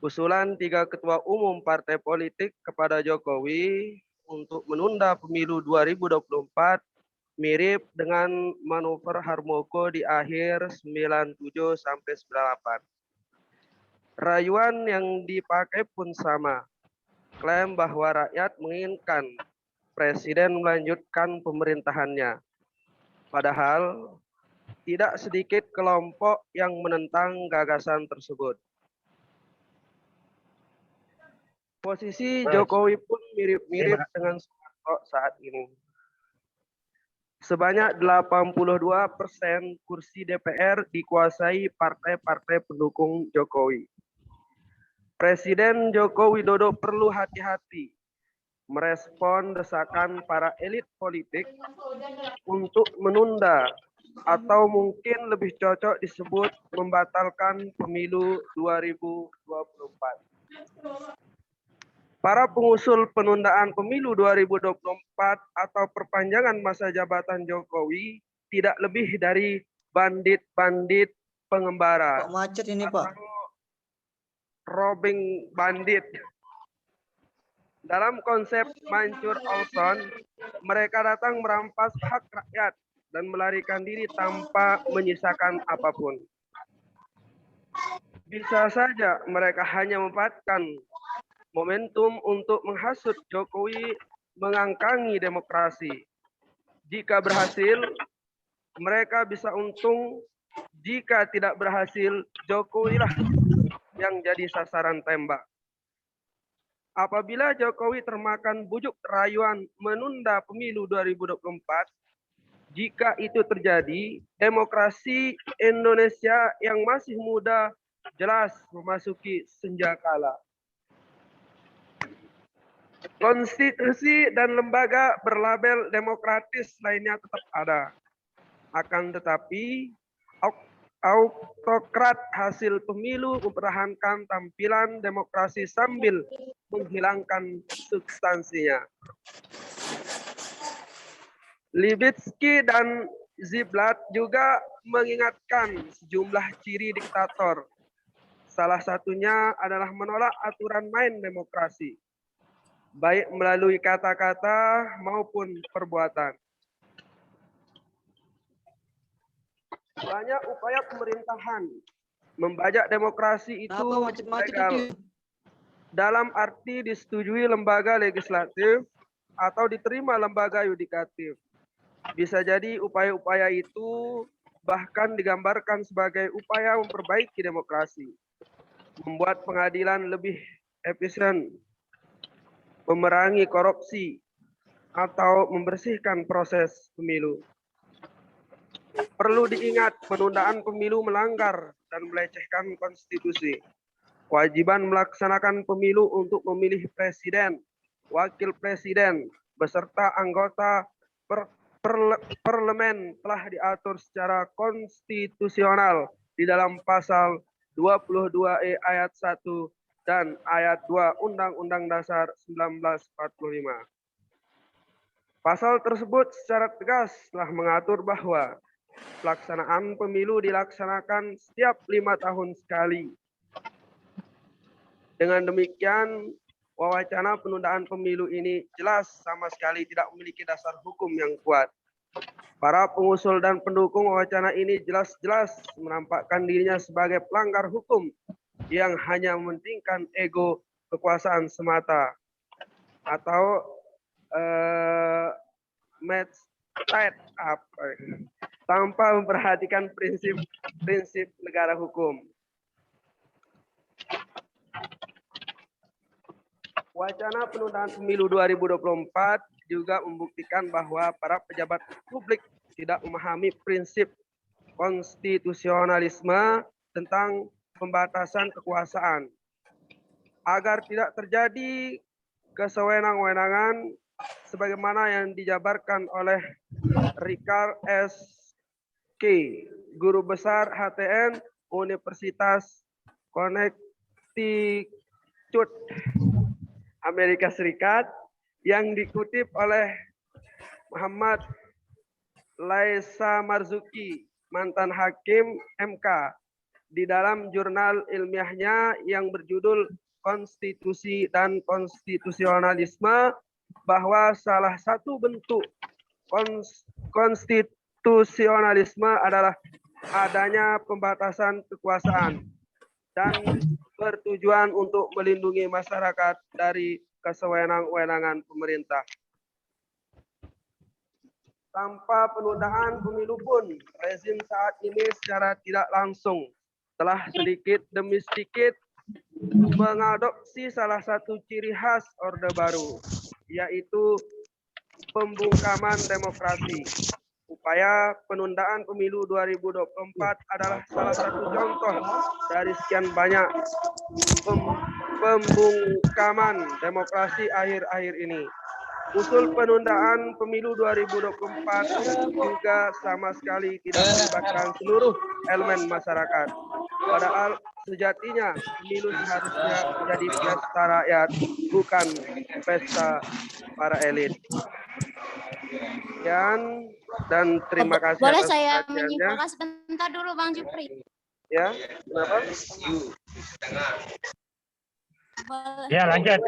Usulan 3 ketua umum partai politik kepada Jokowi untuk menunda pemilu 2024 mirip dengan manuver Harmoko di akhir 97 sampai 98. Rayuan yang dipakai pun sama. Klaim bahwa rakyat menginginkan presiden melanjutkan pemerintahannya. Padahal tidak sedikit kelompok yang menentang gagasan tersebut. Posisi Jokowi pun mirip-mirip dengan Soeharto saat ini. Sebanyak 82% kursi DPR dikuasai partai-partai pendukung Jokowi. Presiden Joko Widodo perlu hati-hati merespon desakan para elit politik untuk menunda atau mungkin lebih cocok disebut membatalkan pemilu 2024. Para pengusul penundaan pemilu 2024 atau perpanjangan masa jabatan Jokowi tidak lebih dari bandit-bandit pengembara. Pak macet ini, Pak. Robbing bandit. Dalam konsep Mancur Olson, mereka datang merampas hak rakyat dan melarikan diri tanpa menyisakan apapun. Bisa saja mereka hanya memanfaatkan momentum untuk menghasut Jokowi mengangkangi demokrasi. Jika berhasil, mereka bisa untung. Jika tidak berhasil, Jokowi lah yang jadi sasaran tembak. Apabila Jokowi termakan bujuk rayuan menunda pemilu 2024, jika itu terjadi, demokrasi Indonesia yang masih muda jelas memasuki senjakala. Konstitusi dan lembaga berlabel demokratis lainnya tetap ada. Akan tetapi, autokrat hasil pemilu mempertahankan tampilan demokrasi sambil menghilangkan substansinya. Levitsky dan Ziblatt juga mengingatkan sejumlah ciri diktator. Salah satunya adalah menolak aturan main demokrasi, baik melalui kata-kata maupun perbuatan. Banyak upaya pemerintahan membajak demokrasi itu legal. Dalam arti disetujui lembaga legislatif atau diterima lembaga yudikatif. Bisa jadi upaya-upaya itu bahkan digambarkan sebagai upaya memperbaiki demokrasi, membuat pengadilan lebih efisien, memerangi korupsi, atau membersihkan proses pemilu. Perlu diingat, penundaan pemilu melanggar dan melecehkan konstitusi. Kewajiban melaksanakan pemilu untuk memilih presiden, wakil presiden, beserta anggota parlemen telah diatur secara konstitusional di dalam pasal 22E ayat 1 dan ayat 2 Undang-Undang Dasar 1945. Pasal tersebut secara tegas telah mengatur bahwa pelaksanaan pemilu dilaksanakan setiap 5 tahun sekali. Dengan demikian, wacana penundaan pemilu ini jelas sama sekali tidak memiliki dasar hukum yang kuat. Para pengusul dan pendukung wacana ini jelas-jelas menampakkan dirinya sebagai pelanggar hukum yang hanya mementingkan ego kekuasaan semata atau match tied up tanpa memperhatikan prinsip negara hukum. Wacana penundaan pemilu 2024 juga membuktikan bahwa para pejabat publik tidak memahami prinsip konstitusionalisme tentang pembatasan kekuasaan. Agar tidak terjadi kesewenang-wenangan sebagaimana yang dijabarkan oleh Richard S. K., Guru Besar HTN Universitas Connecticut, Amerika Serikat, yang dikutip oleh Muhammad Laisa Marzuki, mantan hakim MK, di dalam jurnal ilmiahnya yang berjudul Konstitusi dan Konstitusionalisme, bahwa salah satu bentuk konstitusionalisme adalah adanya pembatasan kekuasaan dan bertujuan untuk melindungi masyarakat dari kesewenang-wenangan pemerintah. Tanpa penundaan pemilu pun, rezim saat ini secara tidak langsung telah sedikit demi sedikit mengadopsi salah satu ciri khas Orde Baru, yaitu pembungkaman demokrasi. Upaya penundaan pemilu 2024 adalah salah satu contoh dari sekian banyak pembungkaman demokrasi akhir-akhir ini. Usul penundaan pemilu 2024 juga sama sekali tidak melibatkan seluruh elemen masyarakat. Padahal sejatinya pemilu seharusnya menjadi pesta rakyat, bukan pesta para elit. Dan terima kasih Boleh atas saya perhatiannya. menyimpulkan sebentar dulu Bang Jupri? Ya, kenapa? Ya, lanjut.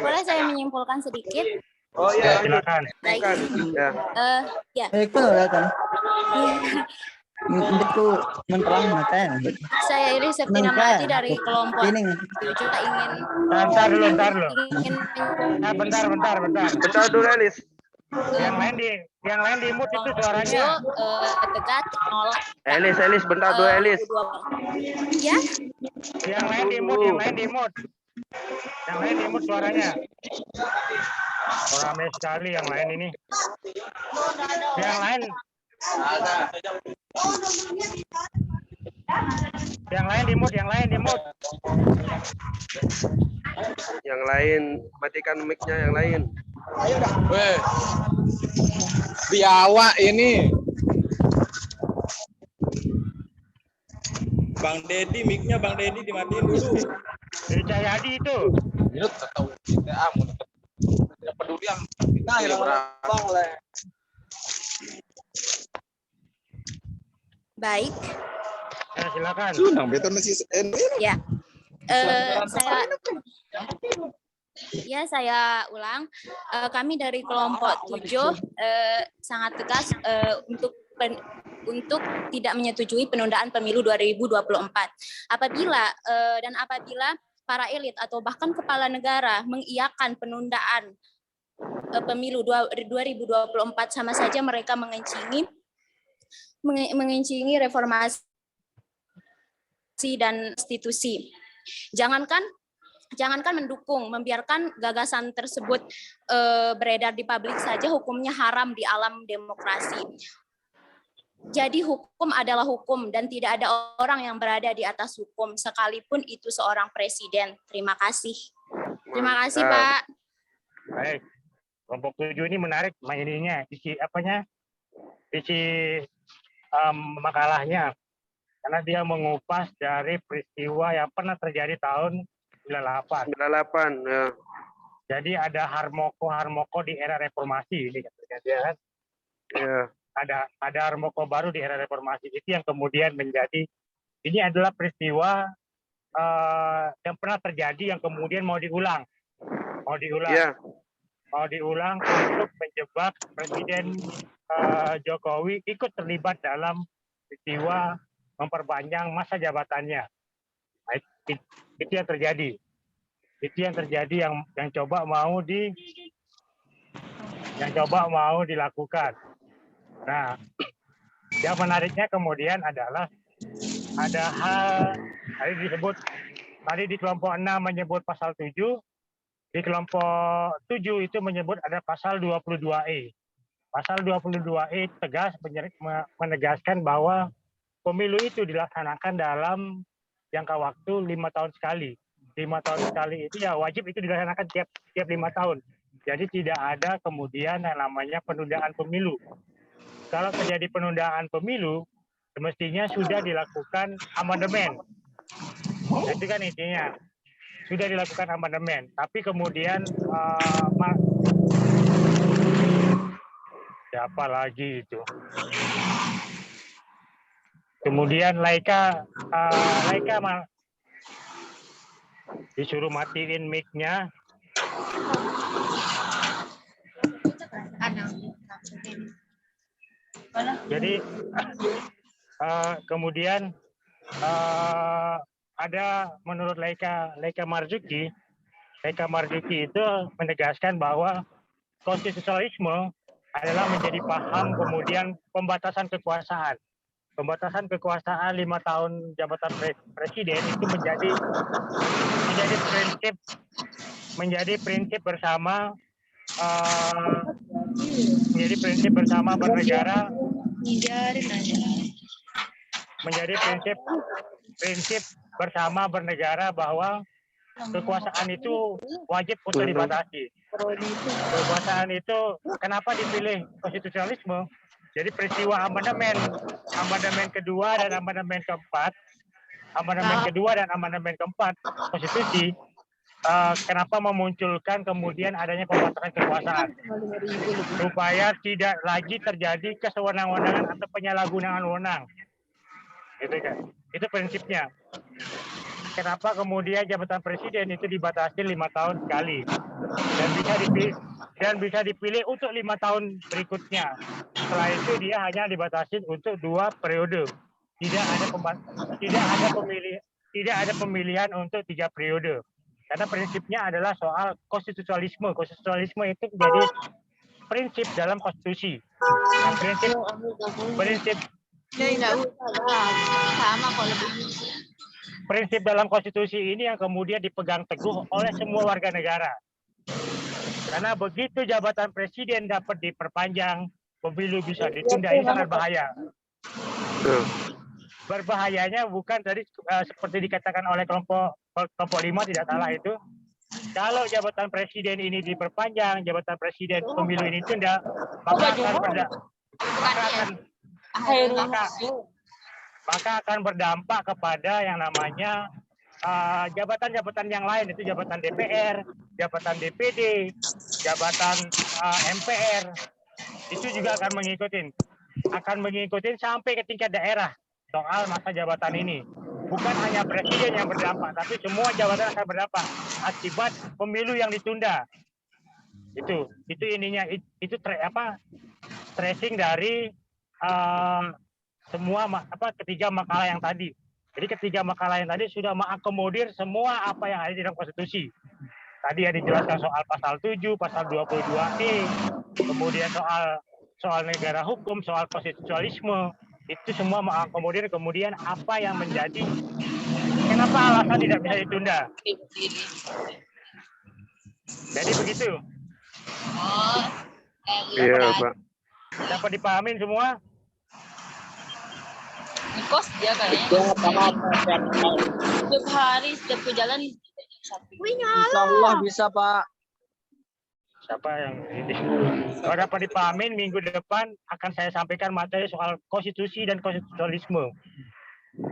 Boleh saya menyimpulkan sedikit? Oh iya, silakan. Baik. Ya. Ya. Untuk menterangkan. Saya Iris Septinamati dari kelompok 7 ingin. Bentar dulu. Ingin Bentar. Bentar dulu, Elis. Yang lain di mute itu suaranya. Tegas menolak. Elis, bentar dulu, Elis. Ya. Yang lain di mute. Yang lain di mute suaranya. Ramai sekali yang lain ini. Yang lain di mute. Yang lain, matikan mic-nya yang lain. Weh, biawak ini. Bang Dedi, mic-nya Bang Dedi dimatiin dulu. Dari Cahyadi itu. Ini tahu kita tidak peduli yang kita Baik. Ya, silakan. Sudah, betul masih Ya. Saya ulang. Kami dari kelompok 7 sangat tegas untuk tidak menyetujui penundaan pemilu 2024. Apabila para elit atau bahkan kepala negara mengiyakan penundaan pemilu 2024, sama saja mereka mengencingi reformasi dan institusi. Jangankan mendukung, membiarkan gagasan tersebut beredar di publik saja hukumnya haram di alam demokrasi. Jadi hukum adalah hukum dan tidak ada orang yang berada di atas hukum sekalipun itu seorang presiden. Terima kasih. Terima kasih, Pak. Baik. Kelompok 7 ini menarik ininya, isi makalahnya. Karena dia mengupas dari peristiwa yang pernah terjadi tahun 98, ya. Jadi ada harmoko di era reformasi ini kan. Ya. Ada harmoko baru di era reformasi itu yang kemudian menjadi ini adalah peristiwa yang pernah terjadi yang kemudian mau diulang. Ya. Mau diulang untuk menjebak Presiden Jokowi ikut terlibat dalam peristiwa memperpanjang masa jabatannya. Itu yang terjadi. Yang coba mau dilakukan. Nah, yang menariknya kemudian adalah ada hal tadi di kelompok 6 menyebut pasal 7, di kelompok 7 itu menyebut ada pasal 22E. Pasal 22E tegas menegaskan bahwa pemilu itu dilaksanakan dalam jangka waktu 5 tahun sekali. 5 tahun sekali itu ya wajib itu dilaksanakan tiap 5 tahun. Jadi tidak ada kemudian yang namanya penundaan pemilu. Kalau terjadi penundaan pemilu, semestinya sudah dilakukan amandemen. Itu kan intinya. Sudah dilakukan amandemen. Tapi kemudian siapa lagi itu? Kemudian Laika disuruh matiin mic-nya. Jadi kemudian ada menurut Laika Marzuki itu menegaskan bahwa konstitusionalisme adalah menjadi paham kemudian pembatasan kekuasaan. pembatasan kekuasaan 5 tahun jabatan presiden itu menjadi prinsip bersama bernegara, menjadi prinsip bersama bernegara bahwa kekuasaan itu wajib untuk dibatasi. Kekuasaan itu kenapa dipilih konstitusionalisme? Jadi peristiwa amandemen kedua dan amandemen keempat konstitusi, kenapa memunculkan kemudian adanya pembatasan kekuasaan supaya tidak lagi terjadi kesewenang-wenangan atau penyalahgunaan wewenang, gitu kan? Itu prinsipnya. Kenapa kemudian jabatan presiden itu dibatasi 5 tahun sekali dan bisa dipilih untuk 5 tahun berikutnya. Setelah itu dia hanya dibatasi untuk 2 periode. Tidak ada pemilihan untuk 3 periode. Karena prinsipnya adalah soal konstitusionalisme. Konstitusionalisme itu menjadi prinsip dalam konstitusi. Nah, prinsip dalam konstitusi ini yang kemudian dipegang teguh oleh semua warga negara. Karena begitu jabatan presiden dapat diperpanjang, pemilu bisa ditunda, ini sangat bahaya. Berbahayanya bukan tadi seperti dikatakan oleh kelompok 5 tidak salah itu. Kalau jabatan presiden ini diperpanjang, jabatan presiden pemilu ini ditunda, maka akan berdampak kepada yang namanya jabatan-jabatan yang lain, itu jabatan DPR, jabatan DPD, jabatan MPR, itu juga akan mengikuti sampai ke tingkat daerah soal masa jabatan ini. Bukan hanya presiden yang berdampak, tapi semua jabatan akan berdampak akibat pemilu yang ditunda. Itu ininya, itu tracing dari semua ketiga makalah yang tadi. Jadi ketiga makalah yang tadi sudah mengakomodir semua apa yang ada di dalam konstitusi. Tadi ada dijelaskan soal pasal 7, pasal 22E, kemudian soal negara hukum, soal konstitusionalisme, itu semua mengakomodir kemudian apa yang menjadi kenapa alasan tidak bisa ditunda. Jadi begitu. Iya, Pak. Dapat dipahamin semua? Kos dia kayaknya. Setiap hari, setiap jalan. Insya Allah bisa, Pak. Siapa yang ini? Kalau dapat dipahamin, minggu depan akan saya sampaikan materi soal konstitusi dan konstitusionalisme.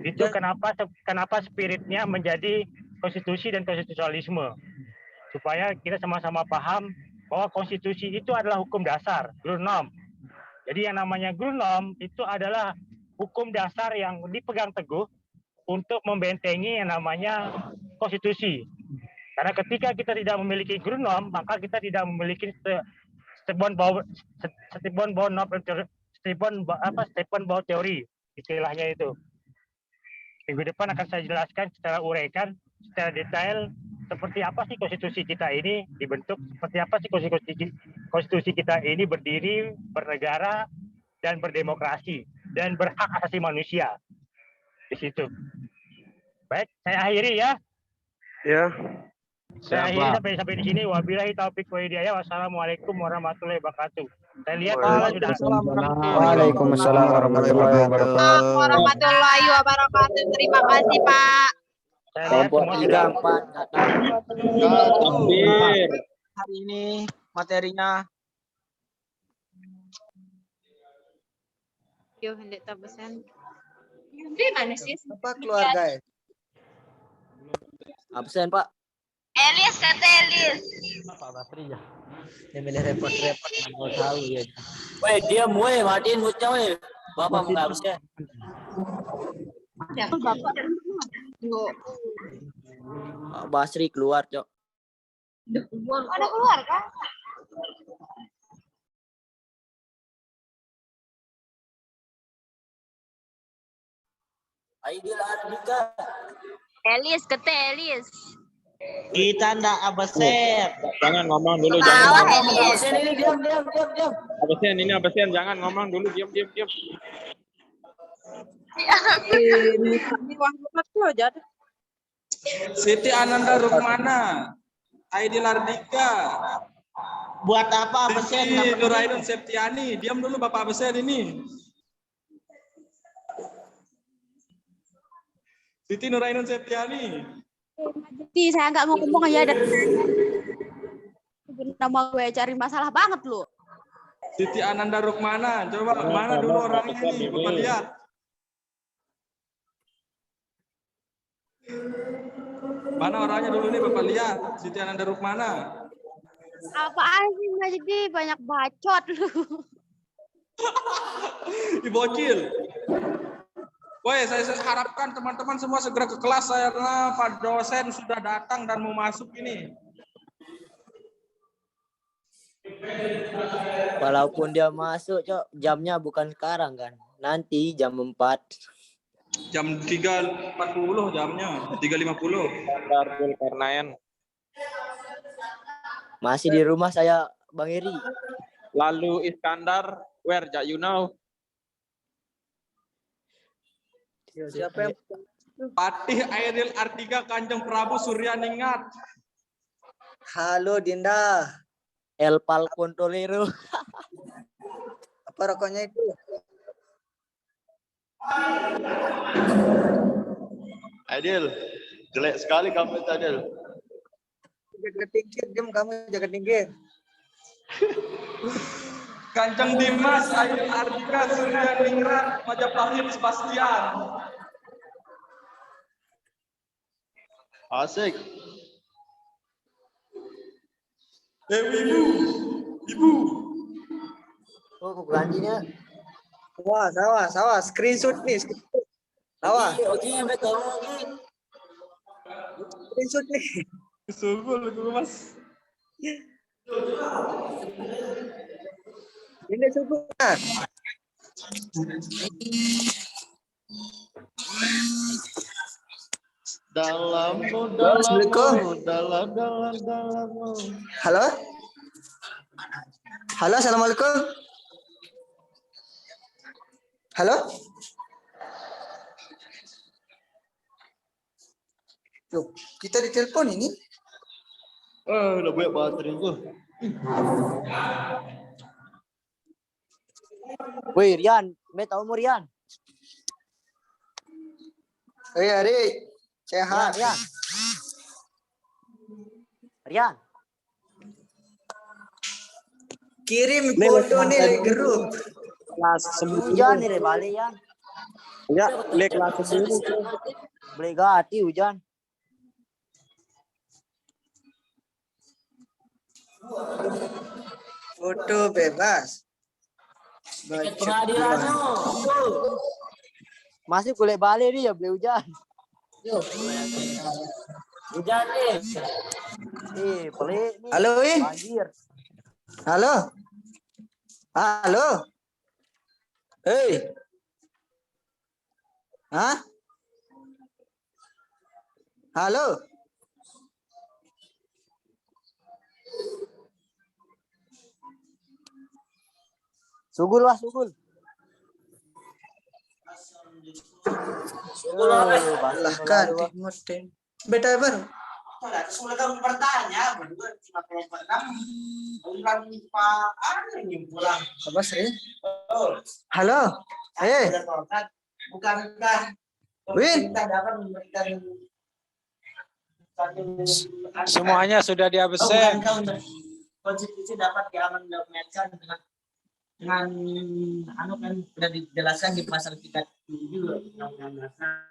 Itu kenapa spiritnya menjadi konstitusi dan konstitusionalisme. Supaya kita sama-sama paham bahwa konstitusi itu adalah hukum dasar, Grundnorm. Jadi yang namanya Grundnorm itu adalah hukum dasar yang dipegang teguh untuk membentengi yang namanya konstitusi. Karena ketika kita tidak memiliki Grundnorm, maka kita tidak memiliki Stephen Bauer teori, istilahnya itu. Minggu depan akan saya jelaskan secara uraikan, secara detail, seperti apa sih konstitusi kita ini dibentuk, seperti apa sih konstitusi kita ini berdiri, bernegara, dan berdemokrasi, dan berhak asasi manusia. Di situ. Baik, saya akhiri ya. Ya. Saya akhiri sampai di sini. Wabillahi taufiq wa hidayah. Wassalamualaikum warahmatullahi wabarakatuh. Saya lihat sudah. Waalaikumsalam warahmatullahi wabarakatuh. Warahmatullahi wabarakatuh. Terima kasih, Pak. Saya lihat semua sudah. Hari ini materinya. Yo, hendak tabasan. Di mana sih? Apa keluarga ya? Absen, Pak. Elias, kata Elias. Pak Basri ya. Dia milih repot-repot, mau tahu ya. Weh, diam weh, matiin mutnya weh. Bapak mau absen. Bapak. Pak Basri keluar, Cok. Ada keluar kan? Elias, kata Elias. Kita ndak absen. Jangan ngomong dulu, Bawah, jangan. Elias. Absen ini diam. Absen, ini absen, jangan ngomong dulu, diam. Ini Wahyu tuh aja. Siti Ananda Rukmana, Aidil Ardika. Buat apa absen? Siti Nurainun Septiani. Diam dulu Bapak absen ini. Siti Nurainun Septiani. Jadi saya nggak ngomong aja dari nama gue cari masalah banget lu. Siti Ananda Rukmana. Coba mana dulu orangnya ini? Bapak lihat. Mana orangnya dulu nih Bapak lihat. Siti Ananda Rukmana. Apaan sih Mas jadi banyak bacot lu. Bocil. Woi, saya harapkan teman-teman semua segera ke kelas saya karena Pak dosen sudah datang dan mau masuk ini. Walaupun dia masuk, Cok, jamnya bukan sekarang kan. Nanti jam 4. Jam 3.40 jamnya, 3.50. Darul Karnaen. Masih di rumah saya, Bang Iri. Lalu Iskandar, where Jack you know? Siapa yang Patih Airil Artiga Kanjeng Prabu Suryaningrat. Halo Dinda. El Falcon Tolero. Apa rokoknya itu? Aidil, jelek sekali kamu itu Aidil. Jaga tinggi, diam kamu jaga tinggi. Kanjeng Dimas Airil Artiga Suryaningrat Majapahit Sebastian. Asik. Ibu. Oh, kok gantinya? Sawah. Screenshot nih. Sawah. Screenshot nih. Sugul Mas. Ini sugul. Dalammu. Halo? Halo, assalamualaikum. Halo? Loh, kita ditelepon ini? Udah banyak baterai gua. Woi, Rian, tahu mu Rian? Adik. Sehat. Rian. Kirim foto nih di grup. Kelas Hujan nih balik ya. Ya, lek kelas 10. Boleh ganti hujan. Foto bebas. Masih kuliah balik nih ya boleh hujan. Hujan nih. Pelik nih. Halo, Win. Banjir. Halo. Halo. Hei. Hah? Halo. Sugul lah, sugul. Lah kan Timothy. Beta baru. Sudah kamu bertanya, berdua cuma kelompok 6. Ulang Pak pulang. Apa sih? Halo. Bukankah Win. kita dapat memberikan Semuanya sudah di absen. konstitusi dapat diamandemenkan dengan anu kan sudah dijelaskan di pasal 37 Undang-Undang Dasar